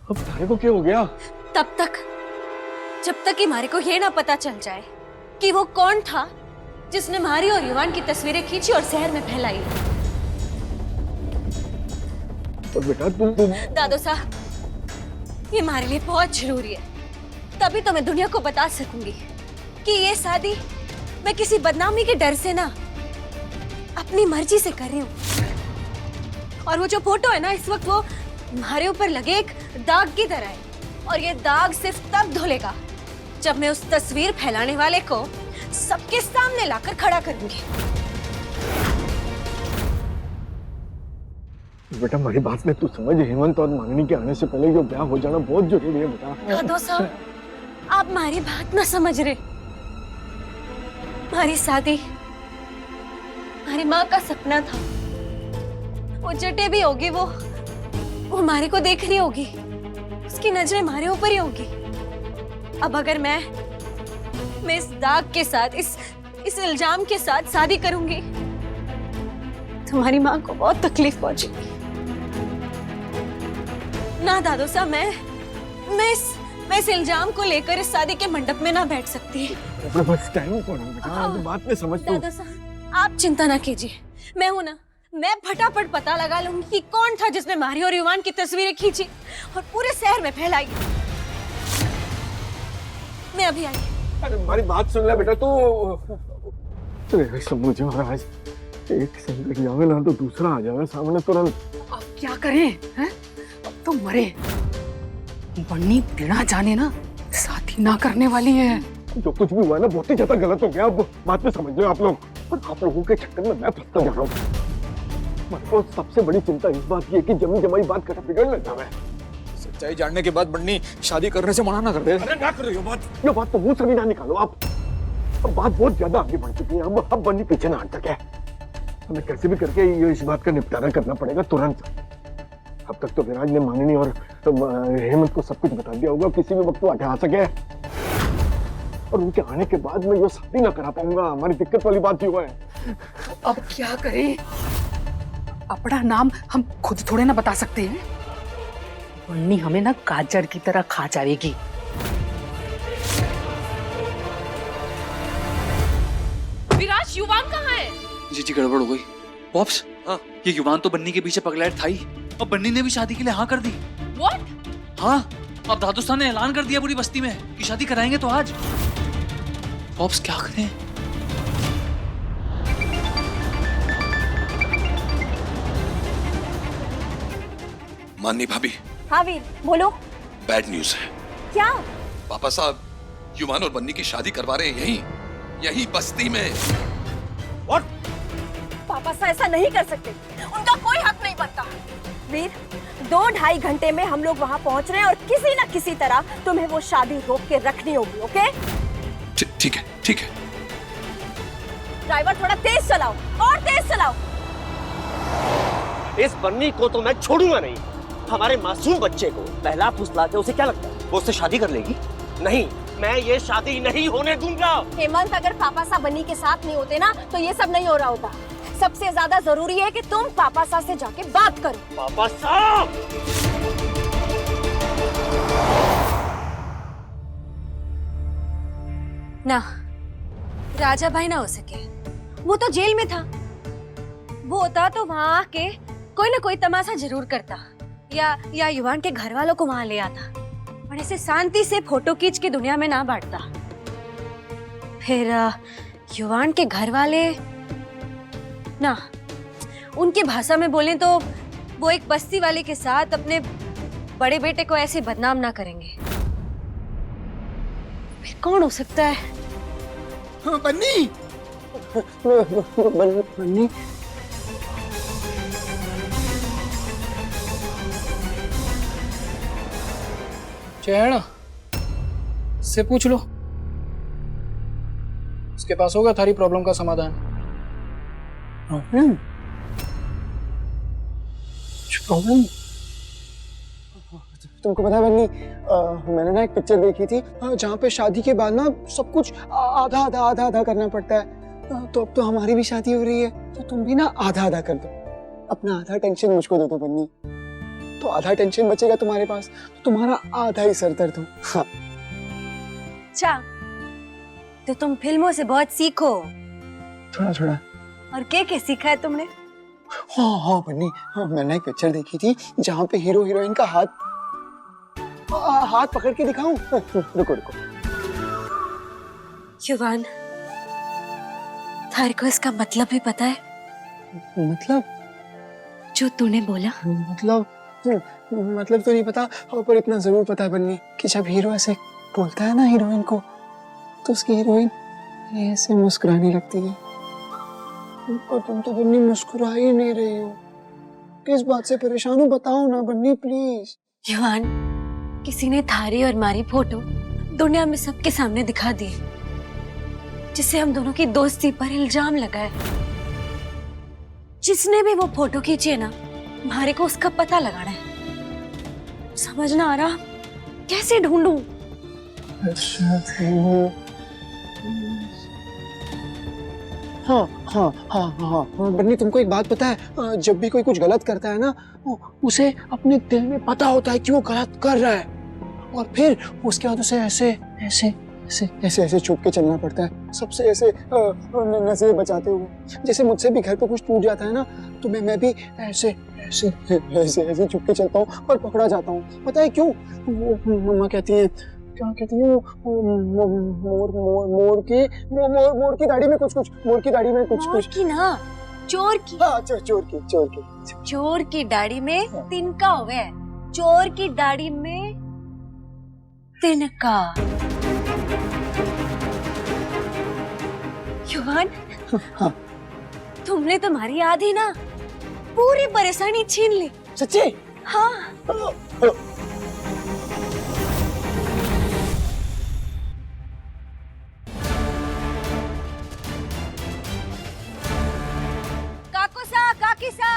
अब तारे को क्या हो गया? तब तक जब तक कि मारे को ये ना पता चल जाए कि वो कौन था जिसने मारी और युवान की तस्वीरें खींची और शहर में फैलाई। और बेटा तुम दादो साहब, ये हमारे लिए बहुत जरूरी है, तभी तो मैं दुनिया को बता सकूंगी कि ये शादी मैं किसी बदनामी के डर से ना अपनी मर्जी से कर रही हूँ। और वो जो फोटो है ना, इस वक्त वो हमारे ऊपर लगे एक दाग की तरह है, और ये दाग सिर्फ तब धुलेगा जब मैं उस तस्वीर फैलाने वाले को सबके सामने लाकर खड़ा करूंगी। बेटा हमारी बात में तू समझ, हेमंत और मांगनी के आने से पहले जो ब्याह हो जाना बहुत जरूरी है बेटा। दादो साहब, आप हमारी बात ना समझ रहे। हमारी शादी हमारी माँ का सपना था। वो जटे भी होगी, वो हमारे को देख रही होगी, उसकी नजरें हमारे ऊपर ही होगी। अब अगर मैं इस दाग के साथ, इस इल्जाम के साथ शादी करूंगी, तुम्हारी माँ को बहुत तकलीफ पहुंचेगी। ना दादो साहब, मैं इस इल्जाम को लेकर इस शादी के मंडप में ना बैठ सकती। बस टाइम को ना बेटा, तो बात में समझ। दादा साहब आप चिंता ना कीजिए, मैं हूं ना, मैं फटाफट पता लगा लूंगी कि कौन था जिसने मारी और युवान की तस्वीरें खींची और पूरे शहर में फैलाई। मैं अभी आई। अरे हमारी बात सुन ले बेटा, तो समझ महाराज, एक संकट जावे ना तो दूसरा आ जावे सामने तुरंत। अब क्या करें हैं? अब तो मरे। बन्नी बिना जाने ना शादी ना करने वाली है। जो कुछ भी हुआ ना बहुत ही ज्यादा गलत हो गया। अब बात में समझ लो आप लोग, और आप लोगों के चक्कर में मैं फंसता जा रहा हूँ। मतलब सबसे बड़ी चिंता इस बात की है कि जमी जमाई बात कटा बिगड़ न जावे। सच्चाई जानने के बाद बन्नी शादी करने से मना ना कर दे। अरे ना करो ये बात तो मुंह से भी ना निकालो आप। अब बात बहुत ज्यादा आगे बढ़ चुकी है। अब बन्नी पीछे ना हट सके। हमें कैसे भी करके ये इस बात का निपटारा करना पड़ेगा तुरंत। अब तक तो विराज ने मांगनी और हेमंत को सब कुछ बता दिया होगा, किसी भी वक्त वो आ सके। और उनके आने के बाद मैं ये शादी ना करा पाऊंगा। हमारी दिक्कत वाली बात ही हुआ है। अब क्या करें? अपना नाम हम खुद थोड़े ना बता सकते हैं। बन्नी हमें ना गाजर की तरह खा जाएगी। विराज, युवान कहाँ है? जी गड़बड़ हो गई। पॉप्स, हाँ, ये युवान तो बन्नी के पीछे पगलैट था ही, और बन्नी ने भी शादी के लिए हाँ कर दी। What? हाँ, अब दादोस्तान ने ऐलान कर दिया पूरी बस्ती में कि शादी कराएंगे तो आज। पॉप्स क्या करें? माननी भाभी। हाँ वीर, बोलो। बैड न्यूज है। क्या? पापा साहब युवान और बन्नी की शादी करवा रहे हैं यही बस्ती में। और पापा साहब ऐसा नहीं कर सकते, उनका कोई हक नहीं बनता। वीर, 2-2.5 घंटे में हम लोग वहाँ पहुँच रहे हैं और किसी न किसी तरह तुम्हें वो शादी रोक के रखनी होगी, ओके? ठीक है, ठीक है। ड्राइवर थोड़ा तेज चलाओ, और तेज चलाओ। इस बन्नी को तो मैं छोड़ूंगा नहीं। हमारे मासूम बच्चे को बहला फुसला के उसे क्या लगता है वो उससे शादी कर लेगी? नहीं, मैं ये शादी नहीं होने दूंगा। हेमंत, अगर पापा साहब बन्नी के साथ नहीं होते ना तो ये सब नहीं हो रहा होता। सबसे ज्यादा जरूरी है कि तुम पापा साहब से जाके बात करो। पापा साहब! ना, राजा भाई ना हो सके। वो तो जेल में था। वो होता तो वहां आके कोई ना कोई तमाशा जरूर करता, या युवान के घर वालों को वहां ले आता, और ऐसे शांति से फोटो खींच के दुनिया में ना बांटता। फिर युवान के घर वाले ना, उनकी भाषा में बोलें तो वो एक बस्ती वाले के साथ अपने बड़े बेटे को ऐसे बदनाम ना करेंगे। फिर कौन हो सकता है? बन्नी, बन्नी चेहरा से पूछ लो, उसके पास होगा थारी प्रॉब्लम का समाधान। प्रॉब्लम? तुमको पता है बन्नी, मैंने ना एक पिक्चर देखी थी जहाँ पे शादी के बाद ना सब कुछ आधा आधा आधा आधा करना पड़ता है। तो अब तो हमारी भी शादी हो रही है, तो तुम भी ना आधा आधा कर दो। अपना आधा टेंशन मुझको दे दो बन्नी। तो आधा टेंशन बचेगा तुम्हारे पास, तो तुम्हारा आधा ही सर दर्द हो। हाँ अच्छा, तो तुम फिल्मों से बहुत सीखो। थोड़ा थोड़ा। और क्या सीखा है तुमने? हाँ हाँ बन्नी, हाँ मैंने एक पिक्चर देखी थी जहाँ पे हीरो हीरोइन का हाथ पकड़ के दिखाऊं। रुको रुको। युवान, थारे को इसका मतलब भी पता है? मतलब? जो तूने बोला। मतलब तो नहीं पता, पर इतना जरूर पता है बन्नी कि जब हीरो ऐसे बोलता है ना हीरोइन को, तो उसकी हीरोइन ऐसे मुस्कुराने लगती है। और तुम तो बन्नी मुस्कुरा ही नहीं रही हो। किस बात से परेशान हो बताओ ना बन्नी प्लीज। युवान, किसी ने थारी और मारी फोटो दुनिया में सबके सामने दिखा दी, जिससे हम दोनों की दोस्ती पर इल्जाम लगा है। जिसने भी वो फोटो खींची है ना, हमारे को उसका पता लगाना है। समझ ना आ रहा कैसे ढूंढूं? हाँ बन्नी, तुमको एक बात पता है, जब भी कोई कुछ गलत करता है ना, उसे अपने दिल में पता होता है कि वो गलत कर रहा है, और फिर उसके बाद उसे ऐसे ऐसे ऐसे ऐसे ऐसे छुप के चलना पड़ता है, सबसे ऐसे नजर बचाते हुए। जैसे मुझसे भी घर पे कुछ टूट जाता है ना, तो मैं भी ऐसे ऐसे ऐसे ऐसे छुप के चलता हूँ और पकड़ा जाता हूँ। पता है क्यों? मम्मा कहती है, क्या कहती है, मोर की दाढ़ी में कुछ कुछ, मोर की दाढ़ी में कुछ कुछ। मोर की ना, चोर की। हाँ, चोर की दाढ़ी में तिनका हुआ है। चोर की दाढ़ी में तिनका। युवान, हाँ। तुमने तुम्हारी आधी ना पूरी परेशानी छीन ली। सच्ची? हाँ। काकीसा,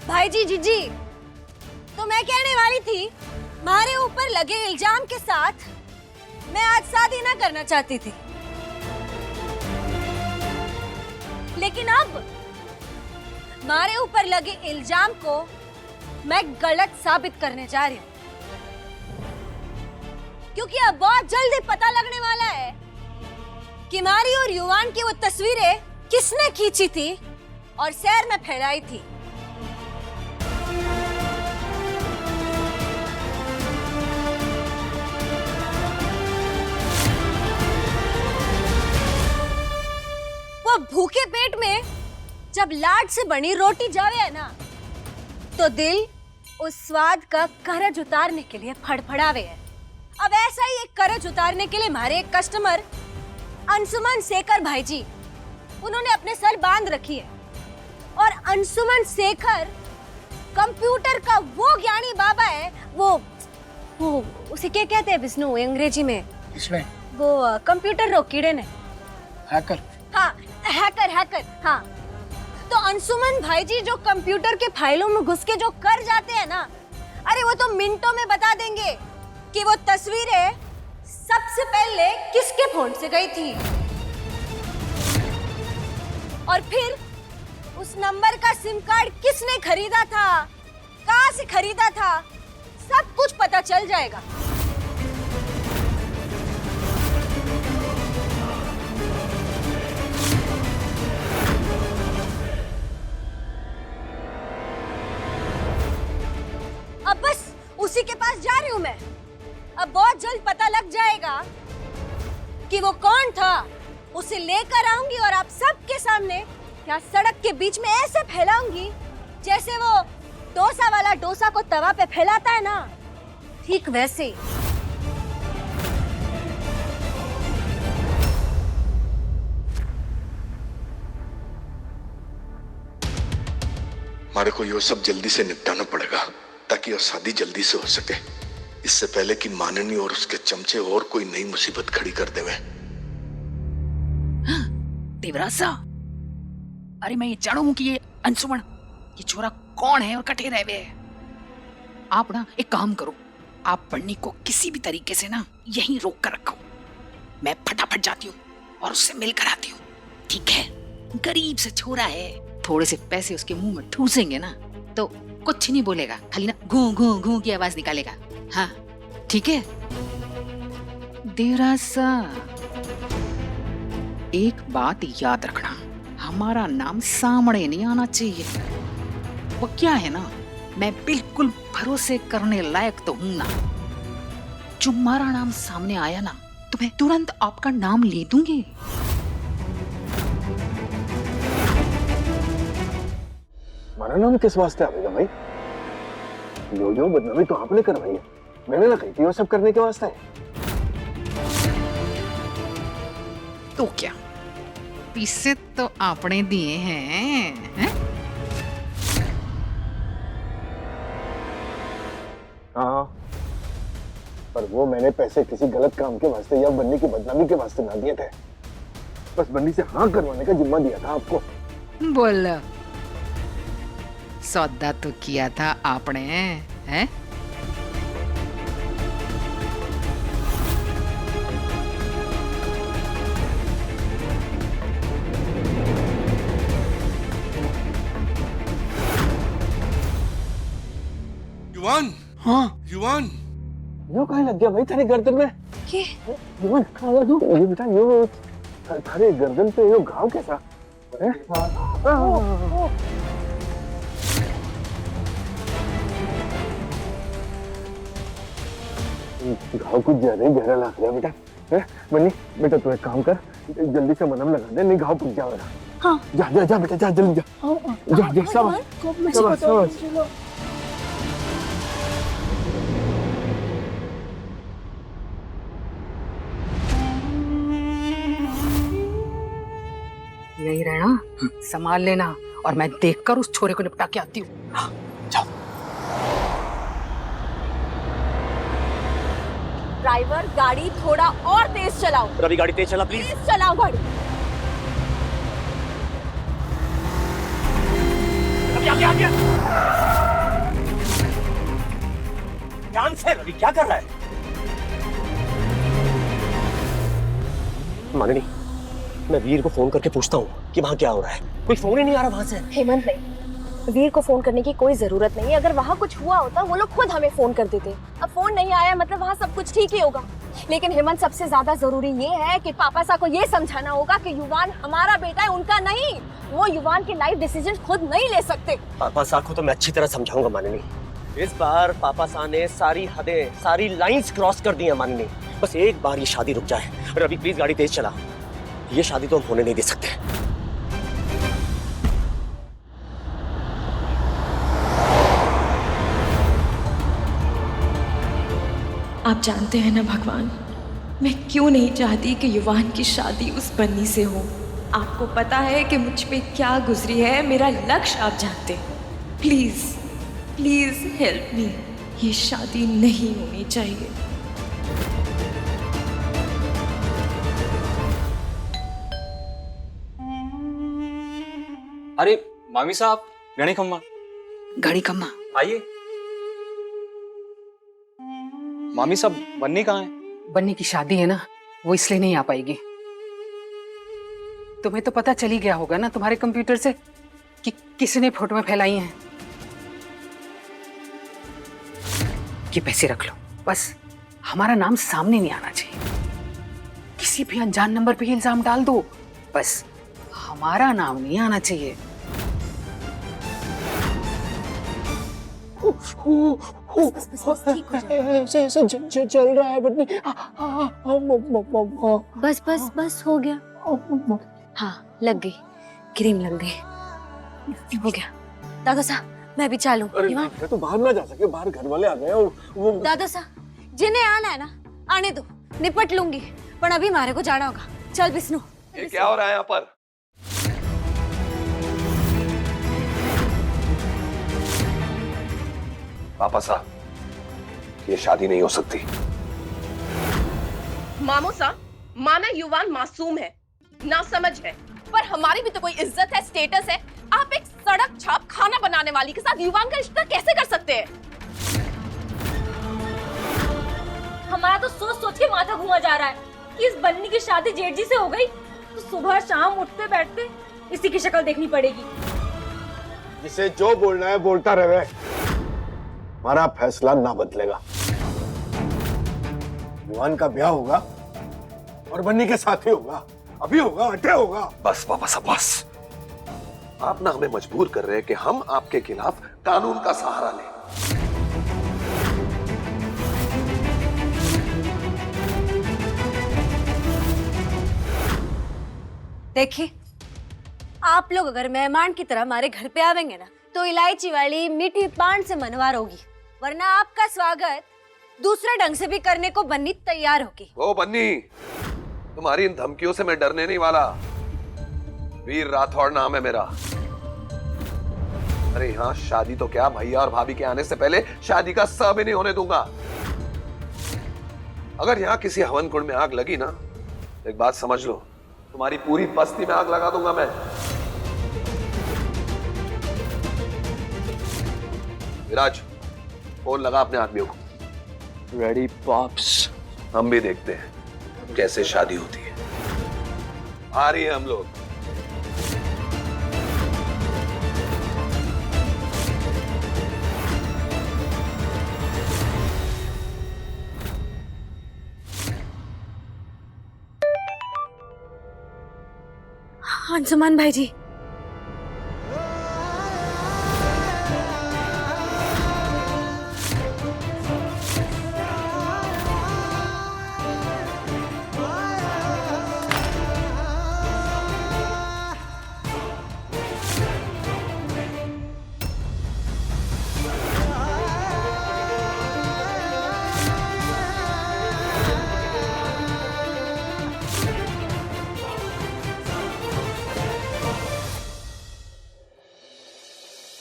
भाईजी, जीजी, तो मैं कहने वाली थी, मारे ऊपर लगे इल्जाम के साथ मैं आज शादी ना करना चाहती थी, लेकिन अब मारे ऊपर लगे इल्जाम को मैं गलत साबित करने जा रही हूँ, क्योंकि अब बहुत जल्दी पता लगने वाला है कि मारी और युवान की वो तस्वीरें किसने खींची थी और शहर में फैलाई थी। वो भूखे पेट में जब लाड से बनी रोटी जावे है ना, तो दिल उस स्वाद का करज उतारने के लिए फड़फड़ावे है। अब ऐसा ही एक करज उतारने के लिए हमारे एक कस्टमर अंशुमन शेखर भाईजी, उन्होंने अपने सर बांध रखी है। और अंशुमन शेखर कंप्यूटर का वो ज्ञानी बाबा है, वो उसे क्या कहते हैं विष्णु अंग्रेजी में? इसमें वो कंप्यूटर रो कीड़े ने। हैकर। हाँ, हैकर। हाँ, तो अंशुमन भाईजी जो कंप्यूटर के फाइलों में घुस के जो कर जाते हैं ना, अरे वो तो मिनटों में बता देंगे कि वो तस्वीरें सबसे पहले किसके फोन से गई थी, और फिर उस नंबर का सिम कार्ड किसने खरीदा था, कहां से खरीदा था, सब कुछ पता चल जाएगा। अब बस उसी के पास जा रही हूं मैं। अब बहुत जल्द पता लग जाएगा कि वो कौन था। उसे लेकर आऊंगी और आप सबके सामने या सड़क के बीच में ऐसे फैलाऊंगी जैसे वो डोसा वाला डोसा को तवा पे फैलाता है ना, ठीक वैसे। हमारे को ये सब जल्दी से निपटाना पड़ेगा ताकि और शादी जल्दी से हो सके, इससे पहले कि माननी और उसके चमचे और कोई नई मुसीबत खड़ी कर देवे। देवराज सा, अरे मैं ये जानूं कि ये अंशुमन, ये छोरा कौन है और कटे रहे हुए। आप ना एक काम करो, आप बन्नी को किसी भी तरीके से ना यहीं रोक कर रखो। मैं फटाफट जाती हूँ और उससे मिलकर आती हूँ, ठीक है? गरीब से छोरा है, थोड़े से पैसे उसके मुंह में ठूसेंगे ना तो कुछ नहीं बोलेगा, खाली ना घू घू घू की आवाज निकालेगा। हाँ ठीक है। देवरासा, एक बात याद रखना, हमारा नाम सामने नहीं आना चाहिए। वो क्या है ना, मैं बिल्कुल भरोसे करने लायक तो हूं ना। जो हमारा नाम सामने आया ना तो मैं तुरंत आपका नाम ले दूंगी। हमारा नाम किस वास्ते आवेगा भाई? जो बदनामी तो आपने करवाई है, मैंने ना कही थी वो सब करने के वास्ते है। तो क्या पीसे तो आपने दिए हैं? हाँ, पर वो मैंने पैसे किसी गलत काम के वास्ते या बन्नी की बदनामी के वास्ते ना दिए थे। बस बन्नी से हाँ करवाने का जिम्मा दिया था आपको। बोलो, सौदा तो किया था आपने, हैं? युवान, हाँ युवान, यो कहाँ लग गया भाई तेरे गर्दन में? ये युवान खावा दो ये बेटा, यो थारे गर्दन पे यो घाव कैसा है? घाव कुछ ज्यादा ही गहरा लग गया बेटा। है बन्नी, बेटा तू एक काम कर, जल्दी से मलहम लगा दे, नहीं घाव पक जाएगा। हाँ जा जा जा बेटा, जा जल्दी जा। जा शाबाश शाबाश। यही रहना, संभाल लेना, और मैं देखकर उस छोरे को निपटा के आती हूँ। जाओ। ड्राइवर, गाड़ी थोड़ा और तेज चलाओ। रवि गाड़ी तेज चला प्लीज। तेज चलाओ गाड़ी। रवि आ गया। ध्यान से रवि, क्या कर रहा है? मानिनी, मैं वीर को फोन करके पूछता हूँ कि वहाँ क्या हो रहा है। कोई फोन ही नहीं आ रहा वहाँ से। हेमंत नहीं, वीर को फोन करने की कोई जरूरत नहीं है। अगर वहाँ कुछ हुआ होता वो लोग खुद हमें फोन कर देते। अब फोन नहीं आया मतलब वहाँ सब कुछ ठीक ही होगा। लेकिन हेमंत, सबसे ज्यादा जरूरी ये है कि पापा साहब को ये समझाना होगा कि युवान हमारा बेटा है, उनका नहीं। वो युवान के लाइफ डिसीजन खुद नहीं ले सकते। पापा साहब को तो मैं अच्छी तरह समझाऊंगा मानिनी। इस बार पापा साहब ने सारी हदें, सारी लाइंस क्रॉस कर दी हैं मानिनी। बस एक बार ये शादी रुक जाए। रवि प्लीज गाड़ी तेज चला, ये शादी तो हम होने नहीं दे सकते। आप जानते हैं ना भगवान, मैं क्यों नहीं चाहती कि युवान की शादी उस बन्नी से हो। आपको पता है कि मुझ पे क्या गुजरी है, मेरा लक्ष्य आप जानते हैं। प्लीज प्लीज हेल्प मी, ये शादी नहीं होनी चाहिए। अरे मामी साहब, घड़ी खम्मा। घड़ी खम्मा आइए। मामी साहब, बन्नी कहाँ है? बन्नी की शादी है ना, वो इसलिए नहीं आ पाएगी। तुम्हें तो पता चल ही गया होगा ना तुम्हारे कंप्यूटर से कि किसने फोटो में फैलाई हैं। ये पैसे रख लो, बस हमारा नाम सामने नहीं आना चाहिए। किसी भी अनजान नंबर पे इल्जाम डाल दो, बस हमारा नाम नहीं आना चाहिए। ऐसे चल रहा है बन्नी। बस बस बस हो गया। हाँ लग गई, क्रीम लग गई, हो गया। दादा साहब मैं भी चालू। अरे तो बाहर ना जा सके, बाहर घर वाले आ गए और वो। दादा साहब जिन्हें आना है ना आने दो, निपट लूंगी, पर अभी मारे को जाना होगा। चल विष्णु। ये क्या हो रहा है यहाँ पर? पापा साहब, ये शादी नहीं हो सकती। मामोसा, माना युवान मासूम है, ना समझ है, पर हमारी भी तो कोई इज्जत है, स्टेटस है। आप एक सड़क छाप खाना बनाने वाली के साथ युवान का रिश्ता कैसे कर सकते हैं? हमारा तो सोच सोच के माथा घुमा जा रहा है कि इस बन्नी की शादी जेठ जी से हो गई तो सुबह शाम उठते बैठते इसी की शक्ल देखनी पड़ेगी। जिसे जो बोलना है बोलता रहे। हमारा फैसला ना बदलेगा। युवान का ब्याह होगा और बन्नी के साथ ही होगा, अभी होगा, अटे होगा। बस पापा साहब बस। आप ना हमें मजबूर कर रहे हैं कि हम आपके खिलाफ कानून का सहारा लें। देखिए, आप लोग अगर मेहमान की तरह हमारे घर पे आवेंगे ना तो इलायची वाली मीठी पान से मनवार होगी, वरना आपका स्वागत दूसरे ढंग से भी करने को बन्नी तैयार होगी। ओ बन्नी, तुम्हारी इन धमकियों से मैं डरने नहीं वाला। वीर राठौड़ नाम है मेरा। अरे यहाँ शादी तो क्या, भैया और भाभी के आने से पहले शादी का स भी नहीं होने दूंगा। अगर यहाँ किसी हवन कुंड में आग लगी ना, एक बात समझ लो, तुम्हारी पूरी बस्ती में आग लगा दूंगा मैं। विराज, फोन लगा अपने आदमियों को। Ready pops. हम भी देखते हैं कैसे शादी होती है। आ रही है हम लोग। अंशुमान भाई जी,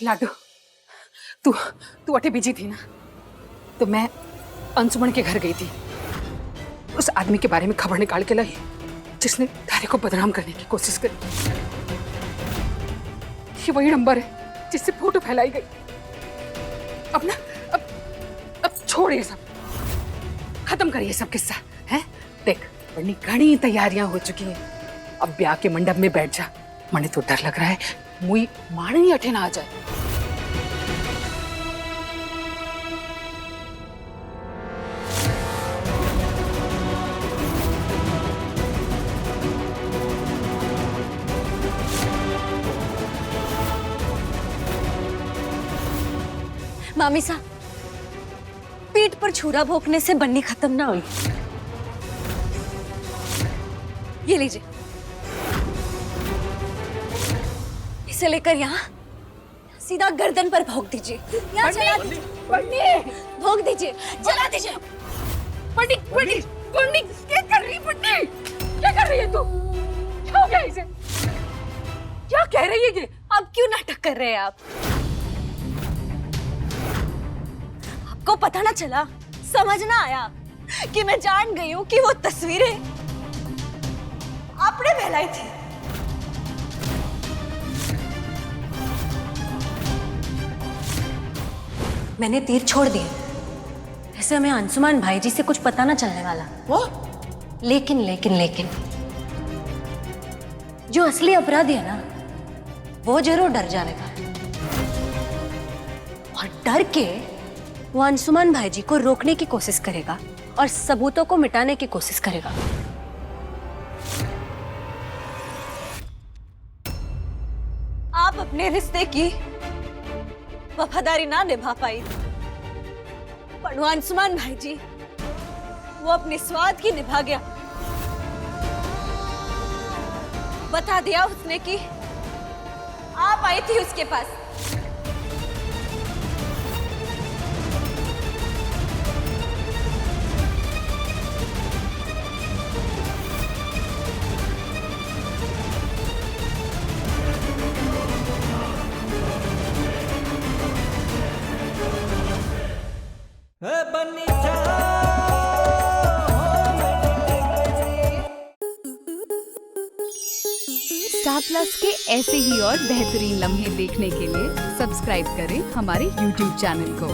लाडो, तू तू अटे बिजी थी ना, तो मैं अंशुमन के घर गई थी। उस आदमी के बारे में खबर निकाल के लाई जिसने तारे को बदनाम करने की कोशिश करी। ये वही नंबर है जिससे फोटो फैलाई गई। अब ना, अब छोड़ ये सब, खत्म कर ये सब किस्सा है। देख, बड़ी घनी तैयारियां हो चुकी हैं। अब ब्याह के मंडप में बैठ जा। मने तो डर लग रहा है मुई मारनी अठे ना आ जाए। मामी साहब, पीठ पर छुरा भोंकने से बन्नी खत्म ना हुई। ये लीजिए, इसे लेकर यहाँ सीधा गर्दन पर भोंक दीजिए। यहाँ चला दीजिए, भोंक दीजिए, चला दीजिए। बन्नी, बन्नी, बन्नी, क्या कर रही है बन्नी? क्या कर रही है तू? क्या हो गया इसे? क्या कह रही है ये? अब क्यों नाटक कर रहे हैं आप? आपको पता ना चला, समझ ना आया कि मैं जान गई हूँ कि वो तस्वीरें आपने फैलाई थी। मैंने तीर छोड़ दिए। ऐसे हमें अंशुमान भाई जी से कुछ पता ना चलने वाला। वो लेकिन लेकिन लेकिन जो असली अपराधी है ना, वो जरूर डर जाएगा और डर के वो अंशुमान भाई जी को रोकने की कोशिश करेगा और सबूतों को मिटाने की कोशिश करेगा। आप अपने रिश्ते की वफादारी ना निभा पाई, पर वो अंशुमान भाई जी वो अपने स्वार्थ की निभा गया। बता दिया उसने कि आप आई थी उसके पास। स्टार प्लस के ऐसे ही और बेहतरीन लम्हे देखने के लिए सब्सक्राइब करें हमारे YouTube चैनल को।